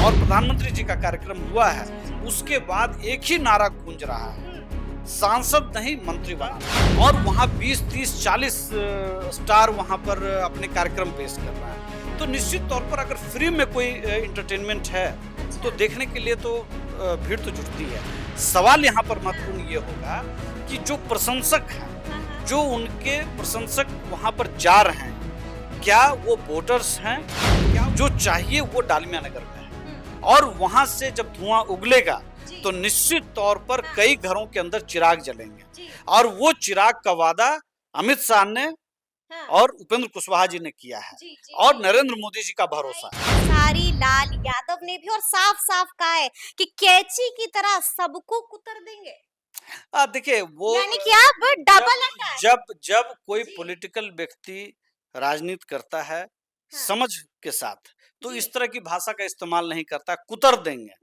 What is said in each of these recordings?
और प्रधानमंत्री जी का कार्यक्रम हुआ है, उसके बाद एक ही नारा गूंज रहा है, सांसद नहीं मंत्री बना। और वहाँ 20, 30, 40 स्टार वहाँ पर अपने कार्यक्रम पेश कर रहा है। तो निश्चित तौर पर अगर फ्री में कोई इंटरटेनमेंट है तो देखने के लिए तो भीड़ तो जुटती है। सवाल यहाँ पर महत्वपूर्ण ये होगा कि जो प्रशंसक हैं, जो उनके प्रशंसक वहाँ पर जा रहे हैं, क्या वो वोटर्स हैं? क्या जो चाहिए वो डालमिया नगर में है? और वहाँ से जब धुआं उगलेगा तो निश्चित तौर पर कई घरों के अंदर चिराग जलेंगे। और वो चिराग का वादा अमित शाह ने और उपेंद्र कुशवाहा जी ने किया है और नरेंद्र मोदी जी का भरोसा है। सारी लाल यादव ने भी और साफ साफ कहा है कि कैची की तरह सबको कुतर देंगे। देखिए वो यानी कि आप डबल अटैक। जब कोई पॉलिटिकल व्यक्ति राजनीति करता है समझ के साथ, तो इस तरह की भाषा का इस्तेमाल नहीं करता। कुतर देंगे,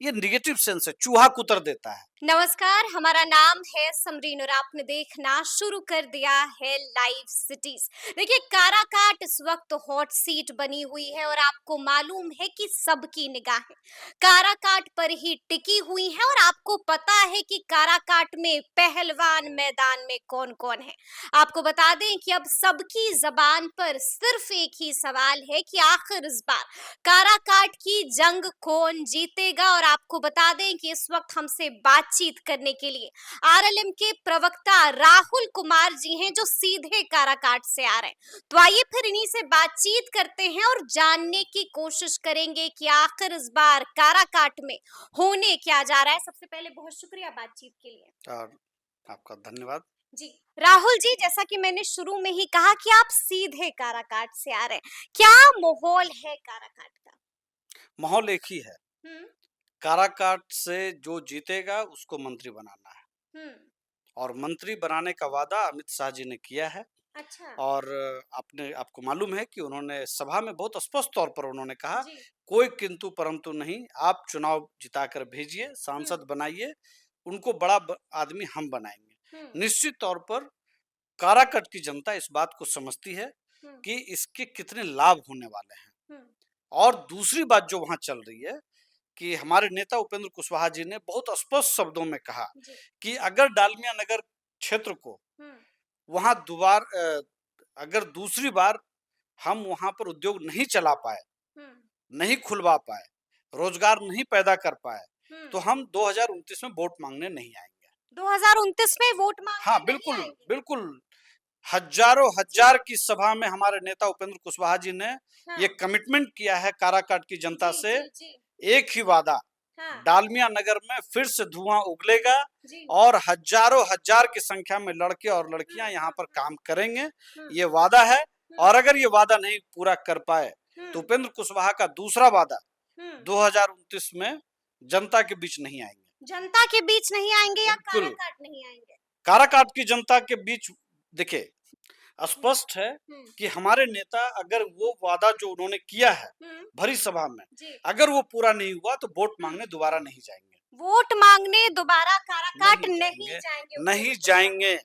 ये निगेटिव सेंस है, चूहा कुतर देता है। नमस्कार, हमारा नाम है समरीन और आपने देखना शुरू कर दिया है लाइव सिटीज। देखिए, काराकाट इस वक्त हॉट सीट बनी हुई है और आपको मालूम है कि सबकी निगाहें काराकाट पर ही टिकी हुई है। और आपको पता है कि काराकाट में पहलवान मैदान में कौन कौन है। आपको बता दें कि अब सबकी जबान पर सिर्फ एक ही सवाल है कि आखिर इस बार काराकाट की जंग कौन जीतेगा। और आपको बता दें कि इस वक्त हमसे बातचीत करने के लिए आरएलएम के प्रवक्ता राहुल कुमार जी हैं, जो सीधे काराकाट से आ रहे हैं। तो आइए फिर इन्हीं से बातचीत करते हैं और जानने की कोशिश करेंगे कि आखिर इस बार काराकाट में होने क्या जा रहा है। सबसे पहले बहुत शुक्रिया बातचीत के लिए और आपका धन्यवाद जी। राहुल जी, जैसा कि मैंने शुरू में ही कहा कि आप सीधे काराकाट से आ रहे हैं, क्या माहौल है काराकाट का? माहौल एक ही है, काराकाट से जो जीतेगा उसको मंत्री बनाना है और मंत्री बनाने का वादा अमित शाह जी ने किया है। अच्छा। और आपको मालूम है कि उन्होंने सभा में बहुत स्पष्ट तौर पर उन्होंने कहा, कोई किंतु परंतु नहीं, आप चुनाव जिताकर भेजिए, सांसद बनाइए, उनको बड़ा आदमी हम बनाएंगे। निश्चित तौर पर काराकाट की जनता इस बात को समझती है कि इसके कितने लाभ होने वाले हैं। और दूसरी बात जो वहां चल रही है कि हमारे नेता उपेंद्र कुशवाहा जी ने बहुत स्पष्ट शब्दों में कहा कि अगर डालमिया नगर क्षेत्र को वहां अगर दूसरी बार हम वहां पर उद्योग नहीं चला पाए, नहीं खुलवा पाए, रोजगार नहीं पैदा कर पाए, तो हम 2029 में वोट मांगने नहीं आएंगे। 2029 में वोट मांगने हाँ, नहीं बिल्कुल आएंगे? बिल्कुल। हजारों हजार की सभा में हमारे नेता उपेंद्र कुशवाहा जी ने ये कमिटमेंट किया है काराकाट की जनता से। एक ही वादा, डालमिया नगर में फिर से धुआं उगलेगा और हजारों हजार की संख्या में लड़के और लड़कियां यहाँ पर काम करेंगे, ये वादा है। और अगर ये वादा नहीं पूरा कर पाए तो उपेंद्र कुशवाहा का दूसरा वादा 2029 में जनता के बीच नहीं आएंगे। जनता के बीच नहीं आएंगे या काराकाट नहीं आएंगे? काराकाट की जनता के बीच देखिए, स्पष्ट है कि हमारे नेता अगर वो वादा जो उन्होंने किया है भरी सभा में, अगर वो पूरा नहीं हुआ तो वोट मांगने दोबारा नहीं जाएंगे। वोट मांगने दोबारा काराकाट नहीं जाएंगे।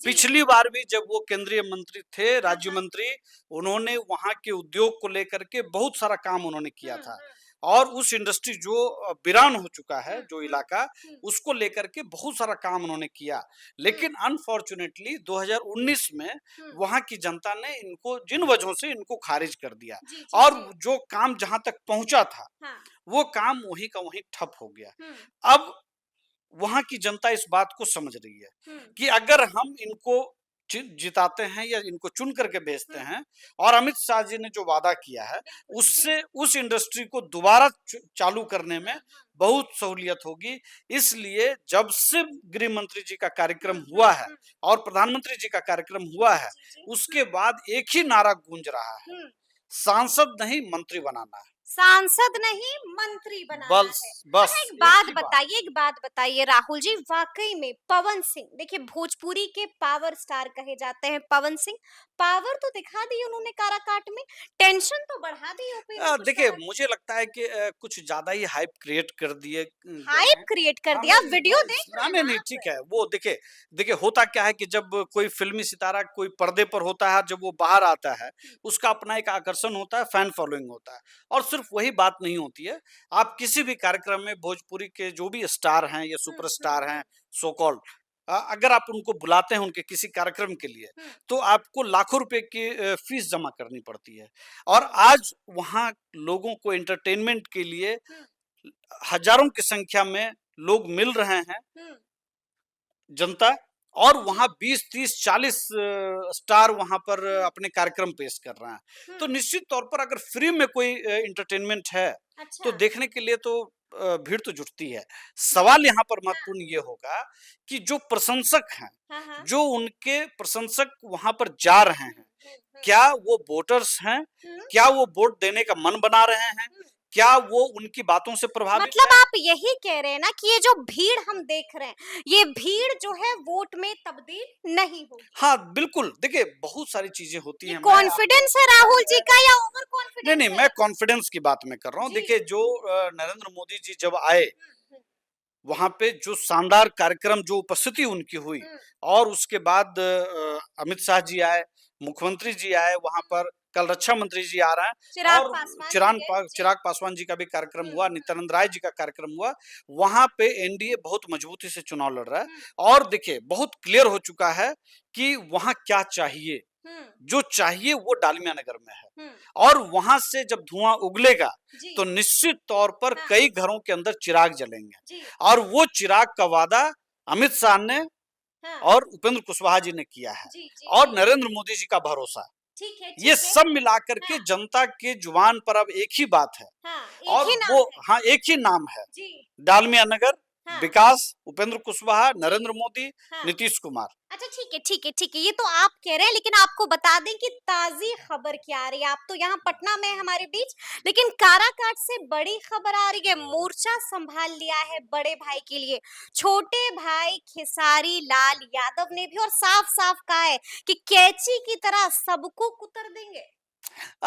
पिछली बार भी जब वो केंद्रीय मंत्री थे, राज्य मंत्री, उन्होंने वहां के उद्योग को लेकर के बहुत सारा काम उन्होंने किया था। और उस इंडस्ट्री जो वीरान हो चुका है, जो इलाका, उसको लेकर के बहुत सारा काम उन्होंने किया। लेकिन अनफॉर्चुनेटली 2019 में वहां की जनता ने इनको जिन वजहों से इनको खारिज कर दिया और जो काम जहां तक पहुंचा था वो काम वहीं का वहीं ठप हो गया। अब वहां की जनता इस बात को समझ रही है कि अगर हम इनको जिताते हैं या इनको चुन करके भेजते हैं और अमित शाह जी ने जो वादा किया है उससे उस इंडस्ट्री को दोबारा चालू करने में बहुत सहूलियत होगी। इसलिए जब से गृह मंत्री जी का कार्यक्रम हुआ है और प्रधानमंत्री जी का कार्यक्रम हुआ है, उसके बाद एक ही नारा गूंज रहा है, सांसद नहीं मंत्री बनाना है। सांसद नहीं मंत्री बनाना है। बस एक बात बताइए राहुल जी, वाकई में पवन सिंह, देखिए भोजपुरी के पावर स्टार कहे जाते हैं पवन सिंह, पावर तो दिखा दी उन्होंने काराकाट में, टेंशन तो बढ़ा दी उपेंद्र देखिए कुशवाहा जी। मुझे लगता है कि कुछ ज्यादा ही हाइप क्रिएट कर दिए गए हाइप हैं। क्रिएट कर हाँ, दिया, नहीं, वीडियो देख रहे हैं नहीं, ना नहीं, आप? ठीक है। वो देखिए देखिए होता क्या है कि जब कोई फ़िल्मी सितारा कोई पर्दे पर होता है, जब वो बाहर आता है, उसका अपना एक आकर्षण होता है, फैन फॉलोइंग होता है। और सिर्फ़ वही बात नहीं होती है, आप किसी भी कार्यक्रम में भोजपुरी के जो भी स्टार हैं या हुँ, सुपरस्टार हैं, सो कॉल्ड अगर आप उनको बुलाते हैं उनके किसी कार्यक्रम के लिए, हुँ, तो आपको लाखों रुपए की फ़ीस जमा करनी पड़ती है। और आज वहाँ लोगों को एंटरटेनमेंट के लिए हुँ, हज़ारों की संख्या में लोग मिल रहे हैं, हुँ, जनता। और जी, वहाँ 20, 30, 40 स्टार वहाँ पर हुँ, अपने कार्यक्रम पेश कर रहे हैं। हुँ, तो निश्चित तौर पर अगर फ्री में कोई एंटरटेनमेंट है, तो अच्छा, देखने के लिए तो भीड़ तो जुटती है। जी, सवाल यहाँ पर हाँ, महत्वपूर्ण ये होगा कि जो प्रशंसक हैं, हाँ, हाँ, जो उनके प्रशंसक वहाँ पर जा रहे हुँ, हैं, हुँ, हुँ, क्या वो वोटर्स हैं? हुँ, क्या वो वोट देने का मन बना रहे हैं? हुँ। क्या वो उनकी बातों से प्रभावित मतलब हैं? आप यही कह रहे हैं ना कि ये जो भीड़ हम देख रहे हैं, ये भीड़ जो है वोट में तब्दील नहीं होगी। हाँ, बिल्कुल। देखिए, बहुत सारी चीज़ें होती ये हैं। मैं आपको कॉन्फिडेंस है राहुल जी का या ओवर नहीं, नहीं, कॉन्फिडेंस मैं है? कॉन्फिडेंस की बात मैं कर रहा हूँ। जी। देखिए, जो नरेंद्र मोदी जी जब आए, हुँ, हुँ, वहाँ पे जो शानदार कार्यक्रम जो उपस्थिति उनकी हुई हुँ, और उसके बाद अमित शाह जी आए, मुख्यमंत्री जी आए वहाँ हुँ। पर, कल रक्षा मंत्री जी आ रहे हैं चिराग और पासवान जी के जी। चिराग पासवान जी का भी कार्यक्रम हुँ, हुआ, हुँ, नित्यानंद राय जी का कार्यक्रम हुआ। वहाँ पे एनडीए बहुत मजबूती से चुनाव लड़ रहा है हुँ, और देखिए, बहुत क्लियर हो चुका है कि वहाँ क्या चाहिए। हुँ, जो चाहिए वो डालमिया नगर में है। हुँ, और वहां से जब धुआं उगलेगा जी, तो निश्चित तौर पर हाँ, कई घरों के अंदर चिराग जलेंगे जी, और वो चिराग का वादा अमित शाह ने हाँ, और उपेंद्र कुशवाहा जी ने किया है जी, जी, और जी। नरेंद्र मोदी जी का भरोसा। ये ठीक है, सब मिलाकर के हाँ, जनता के जुबान पर अब एक ही बात है हाँ, एक और ही नाम वो है। हाँ एक ही नाम है, जी, डालमिया नगर, हाँ, विकास, उपेंद्र कुशवाहा, जी, नरेंद्र मोदी, हाँ। नीतीश कुमार। अच्छा ठीक है, ठीक है, ठीक है। ये तो आप कह रहे हैं लेकिन आपको बता दें कि ताज़ी खबर क्या आ रही है। आप तो यहाँ पटना में हैं हमारे बीच, लेकिन काराकाट से बड़ी खबर आ रही है। मोर्चा संभाल लिया है बड़े भाई के लिए। छोटे भाई खेसारी लाल यादव ने भी और साफ-साफ कहा है कि कैंची की तरह सबको कुतर देंगे।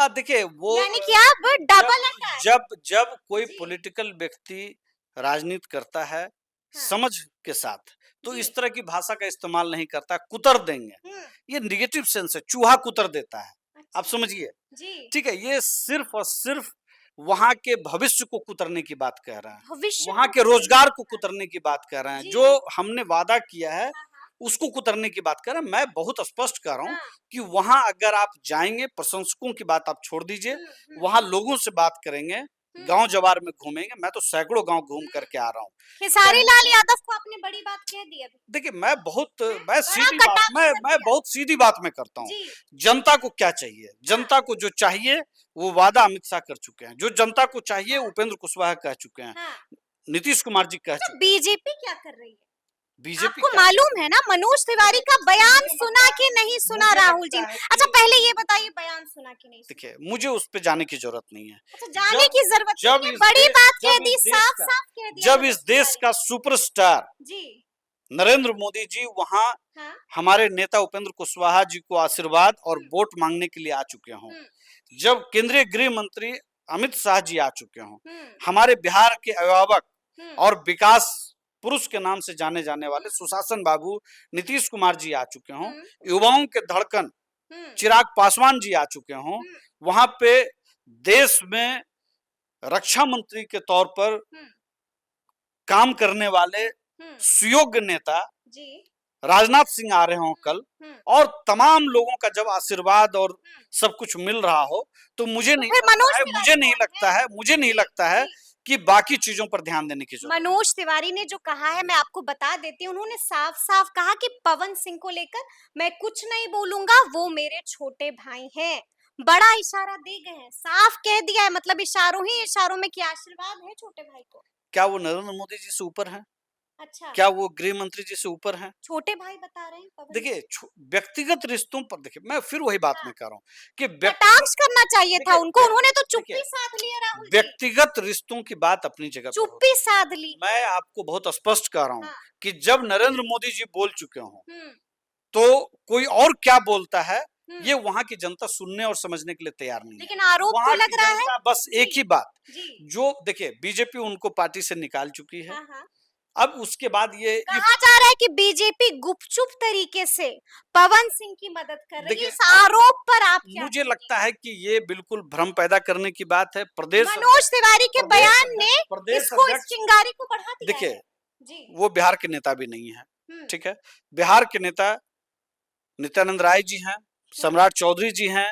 देखिए वो यानी कि आप जब डबल अटैक। जब जब कोई जी, पॉलिटिकल व्यक्ति राजनीति करता है हाँ, समझ के साथ, तो जी, इस तरह की भाषा का इस्तेमाल नहीं करता, कुतर देंगे। हुँ, ये नेगेटिव सेंस है, चूहा कुतर देता है। आप अच्छा, समझिए, जी, ठीक है? ये सिर्फ और सिर्फ वहां के भविष्य को कुतरने की बात कह रहे हैं, भविष्य वहां को के कुतरने रोजगार की को बात। कुतरने की बात कर रहे हैं, जी, जो हमने वादा किया है हाँ, हाँ, उसको कुतरने की बात कर रहे हैं। मैं बहुत स्पष्ट कर रहा हूँ हाँ, कि वहां अगर आप जाएंगे, प्रशंसकों की बात आप छोड़ दीजिए, हुँ, हुँ, वहां लोगों से बात करेंगे, हुँ, गांव जवार में घूमेंगे। मैं तो सैकड़ों गांव घूम हुँ। करके आ रहा हूँ। खेसारी कहीं लाल यादव को आपने बड़ी बात कह दी अभी। देखिए, हैं? बड़ा कटाक्ष कर मैं दिया। बहुत सीधी बात मैं करता हूँ। जी, जनता को क्या चाहिए? हाँ, जनता को जो चाहिए वो वादा अमित शाह कर चुके हैं। जो जनता को चाहिए हाँ, उपेंद्र कुशवाहा कह चुके हैं, हाँ। नीतीश कुमार जी कह अच्छा चुके हैं। बीजेपी क्या कर रही है? बीजेपी आपको क्या कर मालूम रही है है? ना मनोज तिवारी देखिए, का बयान मुझे सुना लगता कि है नहीं सुना मुझे राहुल जी लगता ने? है अच्छा कि पहले ये बताइए बयान सुना कि नहीं सुना? देखिए, मुझे उस पे जाने की ज़रूरत नहीं है। अच्छा जाने जब की जरूरत जब नहीं है, इस बड़ी देश बात कह जब दी, इस देश का साफ-साफ कह दिया जब मनोज इस देश तिवारी का ने। सुपरस्टार जी, नरेंद्र मोदी जी वहाँ हाँ, हमारे नेता उपेंद्र कुशवाहा जी को आशीर्वाद और हुँ, वोट मांगने के लिए आ चुके हों, हुँ, जब केंद्रीय गृह मंत्री अमित शाह जी आ चुके हों, हुँ, हमारे बिहार के अभिभावक हुँ, और विकास पुरुष के नाम से जाने जाने वाले हुँ, सुशासन बाबू नीतीश कुमार जी आ चुके हों, हुँ, युवाओं के धड़कन हुँ, चिराग पासवान जी आ चुके हों, हुँ, वहाँ पे देश में रक्षा मंत्री के तौर पर हुँ, काम करने वाले हुँ, सुयोग्य नेता जी, राजनाथ सिंह आ रहे हों हुँ, कल हुँ, और तमाम लोगों का जब आशीर्वाद और हुँ। सब कुछ मिल रहा हो, तो तो फिर मनोज तिवारी कौन है? मुझे नहीं जी, लगता है जी। कि बाकी चीज़ों पर ध्यान देने की ज़रूरत है। मनोज तिवारी ने जो कहा है मैं आपको बता देती हूँ, उन्होंने साफ-साफ कहा कि पवन सिंह को लेकर मैं कुछ नहीं बोलूँगा, वो मेरे छोटे भाई हैं। बड़ा इशारा दे गए हैं, साफ कह दिया है मतलब इशारों ही इशारों में कि आशीर्वाद है छोटे भाई को। क्या वो नरेंद्र मोदी जी से ऊपर हैं? अच्छा, क्या वो गृह मंत्री जी से ऊपर हैं? छोटे भाई बता रहे हैं पवन देखिए, सिंह। व्यक्तिगत रिश्तों पर देखिए, मैं फिर वही बात हाँ, मैं कह रहा हूँ कि कटाक्ष करना चाहिए था देखिए उनको, उन्होंने तो देखिए, चुप्पी साध ली है राहुल जी। व्यक्तिगत रिश्तों की बात अपनी जगह पर होती चुप्पी साध ली। है। मैं आपको बहुत स्पष्ट कह रहा हूँ हाँ, कि जब नरेंद्र मोदी जी बोल चुके हों, हुँ, तो कोई और क्या बोलता है, ये वहां की जनता सुनने और समझने के लिए तैयार नहीं है। लेकिन आरोप तो वहां लग की रहा है जनता बस एक जी ही बात, जी जो देखिए बीजेपी उनको पार्टी से निकाल चुकी है। हाँ हाँ अब उसके बाद ये कहा जा रहा है कि बीजेपी गुपचुप तरीके से पवन सिंह की मदद कर रही है। देखिए इस आरोप पर आप क्या मुझे कहेंगे? लगता है कि ये बिल्कुल भ्रम पैदा करने की बात है। मनोज तिवारी के बयान ने प्रदेश इसको इस अध्यक्ष चिंगारी को बढ़ा दिया देखिए है जी वो बिहार के नेता भी नहीं है, हम्म ठीक है। बिहार के नेता नित्यानंद राय जी हैं, सम्राट चौधरी जी हैं,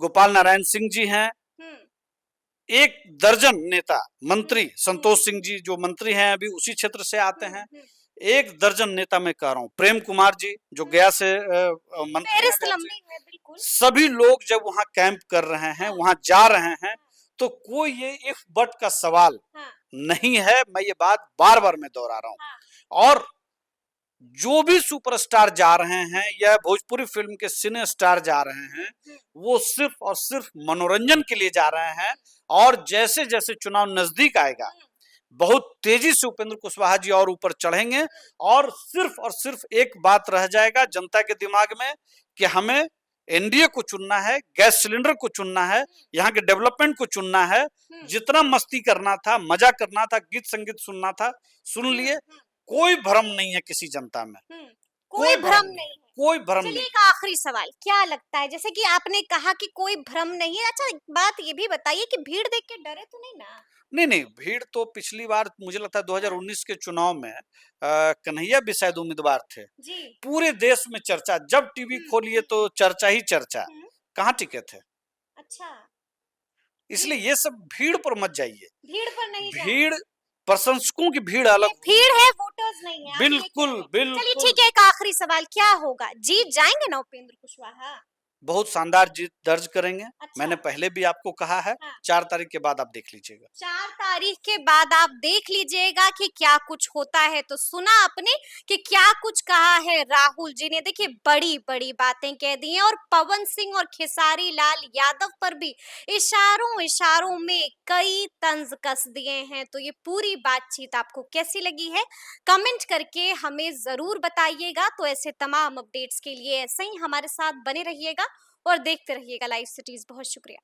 गोपाल नारायण सिंह जी हैं, हम्म एक दर्जन नेता मंत्री, संतोष सिंह जी जो मंत्री हैं अभी उसी क्षेत्र से आते हैं, एक दर्जन नेता मैं कह रहा हूँ, प्रेम कुमार जी जो गया से मंत्री हैं, फेरिस्त गया से, लंबी है बिल्कुल सभी लोग जब वहां कैंप कर रहे हैं, वहां जा रहे हैं, तो कोई ये इफ बट का सवाल हाँ नहीं है। मैं ये बात बार बार मैं दोहरा रहा हाँ हूं। और जो भी सुपरस्टार जा रहे हैं या भोजपुरी फिल्म के सिने स्टार जा रहे हैं, वो सिर्फ और सिर्फ मनोरंजन के लिए जा रहे हैं। और जैसे जैसे चुनाव नजदीक आएगा, बहुत तेजी से उपेंद्र कुशवाहा जी और ऊपर चढ़ेंगे और सिर्फ एक बात रह जाएगा जनता के दिमाग में कि हमें एनडीए को चुनना है, गैस सिलेंडर को चुनना है, यहाँ के डेवलपमेंट को चुनना है। जितना मस्ती करना था, मजा करना था, गीत संगीत सुनना था, सुन लिए। कोई भ्रम नहीं है किसी जनता में, कोई भ्रम नहीं है। कोई भ्रम चलिए नहीं। एक आखिरी सवाल, क्या लगता है जैसे कि आपने कहा कि कोई भ्रम नहीं है, अच्छा एक बात ये भी बताइए कि भीड़ देख के डरे तो नहीं ना? नहीं नहीं, भीड़ तो पिछली बार मुझे लगता है 2019 के चुनाव में कन्हैया भी शायद उम्मीदवार थे। जी पूरे देश में चर्चा, जब टीवी खोलिए तो चर्चा ही चर्चा। हम्म, कहाँ टिके थे? अच्छा इसलिए ये सब भीड़ पर मत जाइए। भीड़ पर नहीं जाना। भीड़, प्रशंसकों की भीड़ ये अलग, भीड़ है वोटर्स नहीं है, आप ये कह बिल्कुल रहे हैं। चलिए बिल्कुल। ठीक है एक आखिरी सवाल, क्या होगा, जीत जाएंगे ना उपेंद्र कुशवाहा? बहुत शानदार जीत दर्ज करेंगे। अच्छा मैंने पहले भी आपको कहा है, हाँ 4 तारीख के बाद आप देख लीजिएगा। 4 तारीख के बाद आप देख लीजिएगा कि क्या कुछ होता है। तो सुना आपने कि क्या कुछ कहा है राहुल जी ने, देखिए बड़ी बड़ी बातें कह दी हैं और पवन सिंह और खेसारी लाल यादव पर भी इशारों इशारों में कई तंज कस दिए हैं। तो ये पूरी बातचीत आपको कैसी लगी है कमेंट करके हमें जरूर बताइएगा। तो ऐसे तमाम अपडेट्स के लिए ऐसे ही हमारे साथ बने रहिएगा और देखते रहिएगा लाइव सिटीज। बहुत शुक्रिया।